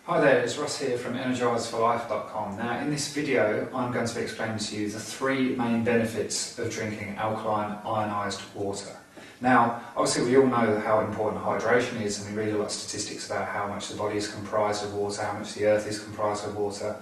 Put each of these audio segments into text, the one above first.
Hi there, it's Ross here from energizeforlife.com. Now in this video I'm going to be explaining to you the three main benefits of drinking alkaline ionised water. Now obviously we all know how important hydration is, and we read a lot of statistics about how much the body is comprised of water, how much the earth is comprised of water.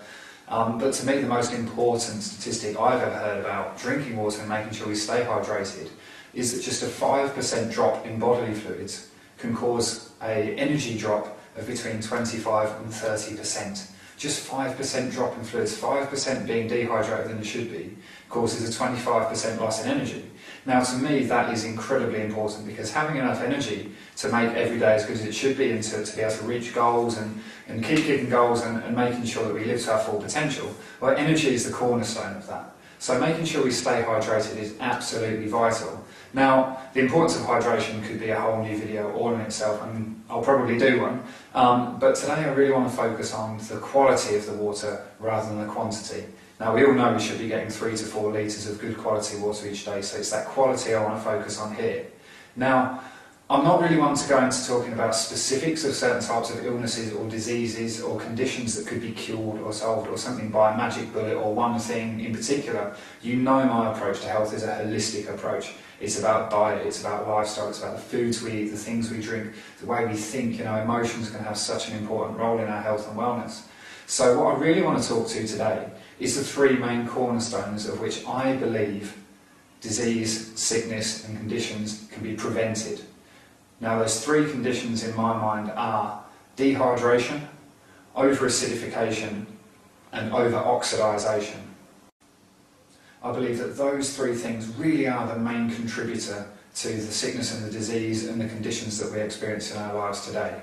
But to me the most important statistic I've ever heard about drinking water and making sure we stay hydrated is that just a 5% drop in bodily fluids can cause an energy drop of between 25 and 30%. Just 5% drop in fluids, 5% being dehydrated than it should be, causes a 25% loss in energy. Now to me that is incredibly important, because having enough energy to make every day as good as it should be, and to be able to reach goals and keep kicking goals and making sure that we live to our full potential, well, energy is the cornerstone of that. So making sure we stay hydrated is absolutely vital. Now, the importance of hydration could be a whole new video all in itself, and I'll probably do one. But today I really want to focus on the quality of the water rather than the quantity. Now, we all know we should be getting 3 to 4 litres of good quality water each day, so it's that quality I want to focus on here. Now, I'm not really one to go into talking about specifics of certain types of illnesses or diseases or conditions that could be cured or solved or something by a magic bullet or one thing in particular. You know my approach to health is a holistic approach. It's about diet, it's about lifestyle, it's about the foods we eat, the things we drink, the way we think. You know, emotions can have such an important role in our health and wellness. So what I really want to talk to today is the three main cornerstones of which I believe disease, sickness and conditions can be prevented. Now those three conditions in my mind are dehydration, over-acidification and over-oxidisation. I believe that those three things really are the main contributor to the sickness and the disease and the conditions that we experience in our lives today.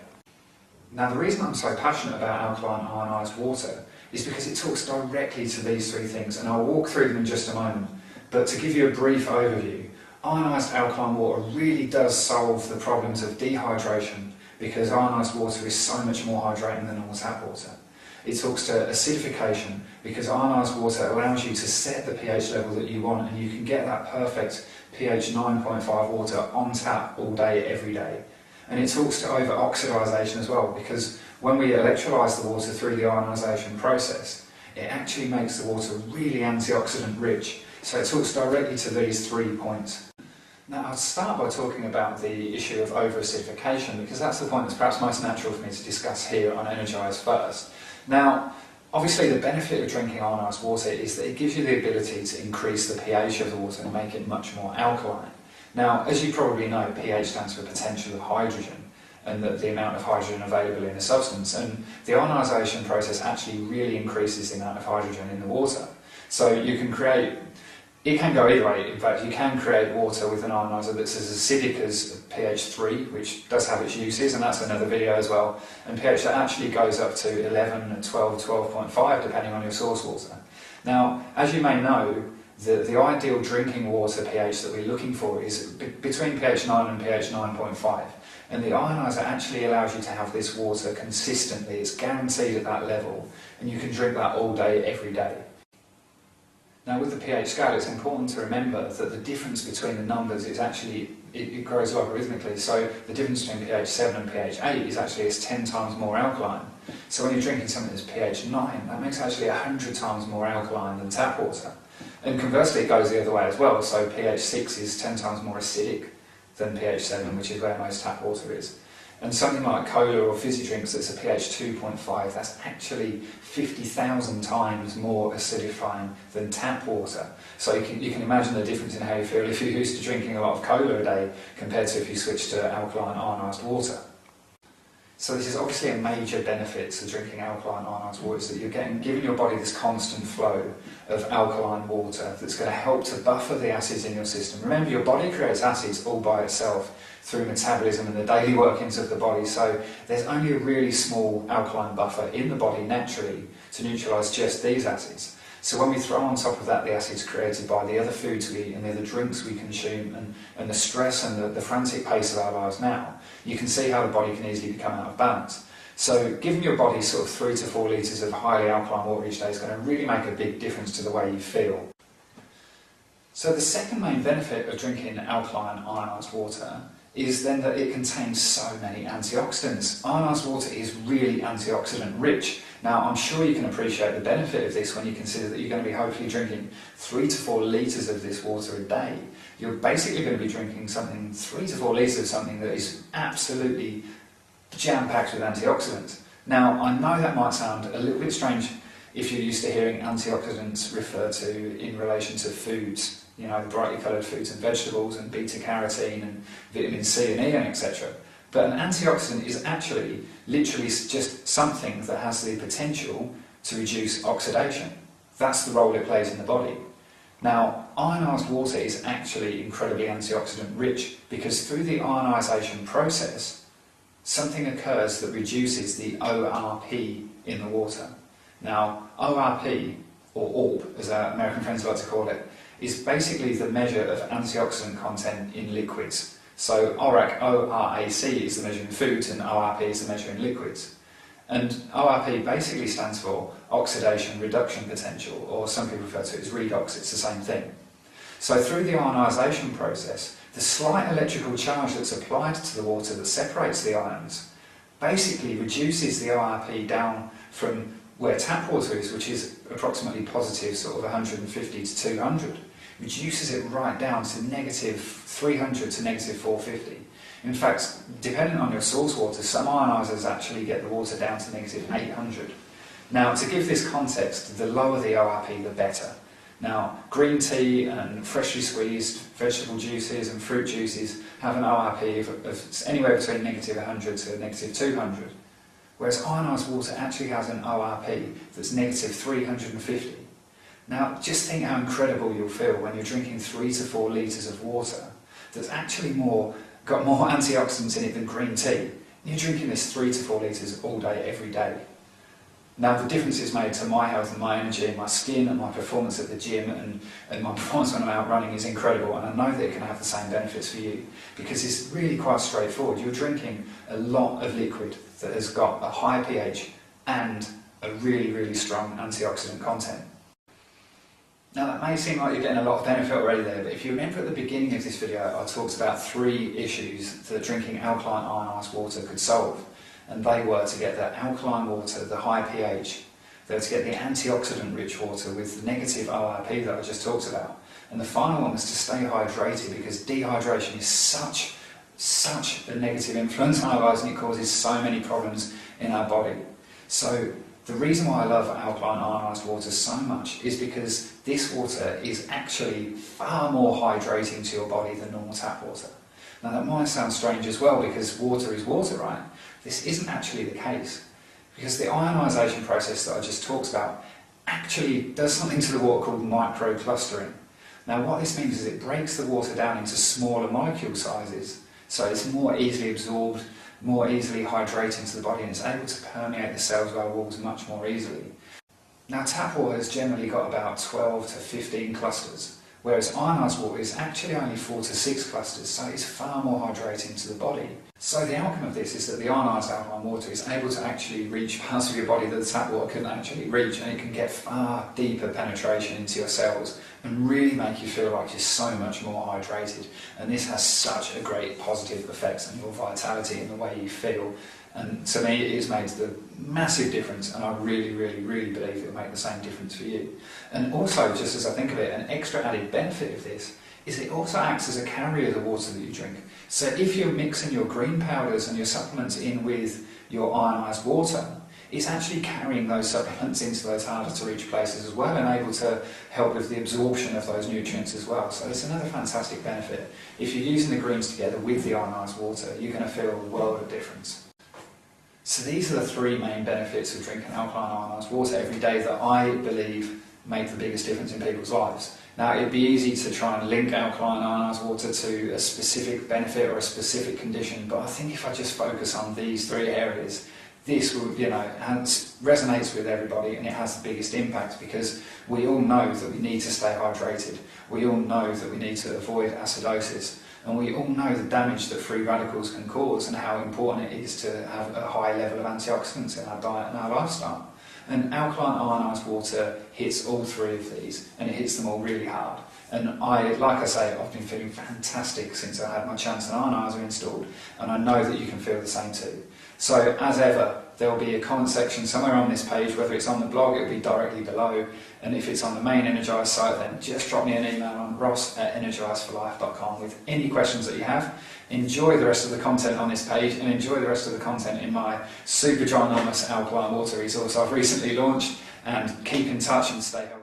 Now the reason I'm so passionate about alkaline ionised water is because it talks directly to these three things, and I'll walk through them in just a moment. But to give you a brief overview, ionised alkaline water really does solve the problems of dehydration, because ionised water is so much more hydrating than normal tap water. It talks to acidification, because ionised water allows you to set the pH level that you want, and you can get that perfect pH 9.5 water on tap all day, every day. And it talks to over-oxidisation as well, because when we electrolyse the water through the ionisation process, it actually makes the water really antioxidant rich. So it talks directly to these 3 points. Now I'll start by talking about the issue of over-acidification, because that's the point that's perhaps most natural for me to discuss here on Energize first. Now, obviously the benefit of drinking ionised water is that it gives you the ability to increase the pH of the water and make it much more alkaline. Now, as you probably know, pH stands for potential of hydrogen, and the amount of hydrogen available in a substance, and the ionisation process actually really increases the amount of hydrogen in the water. So you can create, it can go either way. In fact, you can create water with an ioniser that's as acidic as pH 3, which does have its uses, and that's another video as well, and pH that actually goes up to 11, 12, 12.5 depending on your source water. Now, as you may know, the ideal drinking water pH that we're looking for is between pH 9 and pH 9.5, and the ioniser actually allows you to have this water consistently. It's guaranteed at that level, and you can drink that all day, every day. Now with the pH scale, it's important to remember that the difference between the numbers is actually, it grows logarithmically, so the difference between pH 7 and pH 8 is actually 10 times more alkaline. So when you're drinking something that's pH 9, that makes actually 100 times more alkaline than tap water. And conversely it goes the other way as well, so pH 6 is 10 times more acidic than pH 7, which is where most tap water is. And something like cola or fizzy drinks that's a pH 2.5, that's actually 50,000 times more acidifying than tap water. So you can imagine the difference in how you feel if you're used to drinking a lot of cola a day compared to if you switch to alkaline ionised water. So this is obviously a major benefit to drinking alkaline ionised water, is that you're giving your body this constant flow of alkaline water that's going to help to buffer the acids in your system. Remember, your body creates acids all by itself through metabolism and the daily workings of the body, so there's only a really small alkaline buffer in the body naturally to neutralise just these acids. So when we throw on top of that the acids created by the other foods we eat and the other drinks we consume and the stress and the frantic pace of our lives now, you can see how the body can easily become out of balance. So giving your body sort of 3 to 4 litres of highly alkaline water each day is going to really make a big difference to the way you feel. So the second main benefit of drinking alkaline ionised water is then that it contains so many antioxidants. Ionised water is really antioxidant rich. Now, I'm sure you can appreciate the benefit of this when you consider that you're going to be hopefully drinking 3 to 4 litres of this water a day. You're basically going to be drinking 3 to 4 litres of something that is absolutely jam-packed with antioxidants. Now, I know that might sound a little bit strange if you're used to hearing antioxidants referred to in relation to foods, you know, brightly coloured fruits and vegetables and beta-carotene and vitamin C and E and etc. But an antioxidant is actually literally just something that has the potential to reduce oxidation. That's the role it plays in the body. Now, ionised water is actually incredibly antioxidant rich because through the ionisation process, something occurs that reduces the ORP in the water. Now, ORP, or ORP as our American friends like to call it, is basically the measure of antioxidant content in liquids. So ORAC is the measure in foods and ORP is the measure in liquids. And ORP basically stands for oxidation reduction potential, or some people refer to it as redox, it's the same thing. So through the ionisation process, the slight electrical charge that's applied to the water that separates the ions basically reduces the ORP down from where tap water is, which is approximately positive sort of 150 to 200, reduces it right down to negative 300 to negative 450. In fact, depending on your source water, some ionisers actually get the water down to negative 800. Now, to give this context, the lower the ORP, the better. Now, green tea and freshly squeezed vegetable juices and fruit juices have an ORP of anywhere between negative 100 to negative 200, whereas ionised water actually has an ORP that's negative 350. Now, just think how incredible you'll feel when you're drinking 3 to 4 litres of water that's actually got more antioxidants in it than green tea. You're drinking this 3 to 4 litres all day, every day. Now, the difference it's made to my health and my energy and my skin and my performance at the gym and my performance when I'm out running is incredible, and I know that it can have the same benefits for you because it's really quite straightforward. You're drinking a lot of liquid that has got a high pH and a really, really strong antioxidant content. Now, that may seem like you're getting a lot of benefit already there, but if you remember at the beginning of this video, I talked about 3 issues that drinking alkaline ionised water could solve. And they were to get the alkaline water, the high pH, they were to get the antioxidant-rich water with the negative ORP that I just talked about. And the final one was to stay hydrated because dehydration is such a negative influence on our lives and it causes so many problems in our body. So the reason why I love alkaline ionised water so much is because this water is actually far more hydrating to your body than normal tap water. Now that might sound strange as well because water is water, right? This isn't actually the case because the ionisation process that I just talked about actually does something to the water called microclustering. Now what this means is it breaks the water down into smaller molecule sizes so it's more easily absorbed, more easily hydrating to the body and it's able to permeate the cells of our walls much more easily. Now tap water has generally got about 12 to 15 clusters, whereas ionised water is actually only 4 to 6 clusters, so it's far more hydrating to the body. So the outcome of this is that the ionised alkaline water is able to actually reach parts of your body that the tap water couldn't actually reach, and it can get far deeper penetration into your cells and really make you feel like you're so much more hydrated. And this has such a great positive effect on your vitality and the way you feel. And to me, it has made the massive difference, and I really believe it will make the same difference for you. And also, just as I think of it, an extra added benefit of this is it also acts as a carrier of the water that you drink. So if you're mixing your green powders and your supplements in with your ionised water, it's actually carrying those supplements into those harder to reach places as well and able to help with the absorption of those nutrients as well. So it's another fantastic benefit. If you're using the greens together with the ionised water, you're going to feel a world of difference. So these are the 3 main benefits of drinking alkaline ionised water every day that I believe make the biggest difference in people's lives. Now, it'd be easy to try and link alkaline ionised water to a specific benefit or a specific condition, but I think if I just focus on these 3 areas, this will, resonates with everybody and it has the biggest impact because we all know that we need to stay hydrated. We all know that we need to avoid acidosis. And we all know the damage that free radicals can cause and how important it is to have a high level of antioxidants in our diet and our lifestyle. And alkaline ionised water hits all three of these, and it hits them all really hard. And like I say, I've been feeling fantastic since I had my Chance and Ionizer installed, and I know that you can feel the same too. So as ever, there will be a comment section somewhere on this page, whether it's on the blog, it'll be directly below, and if it's on the main Energize site, then just drop me an email on ross@energizeforlife.com with any questions that you have. Enjoy the rest of the content on this page, and enjoy the rest of the content in my super ginormous alkaline water resource I've recently launched, and keep in touch and stay healthy.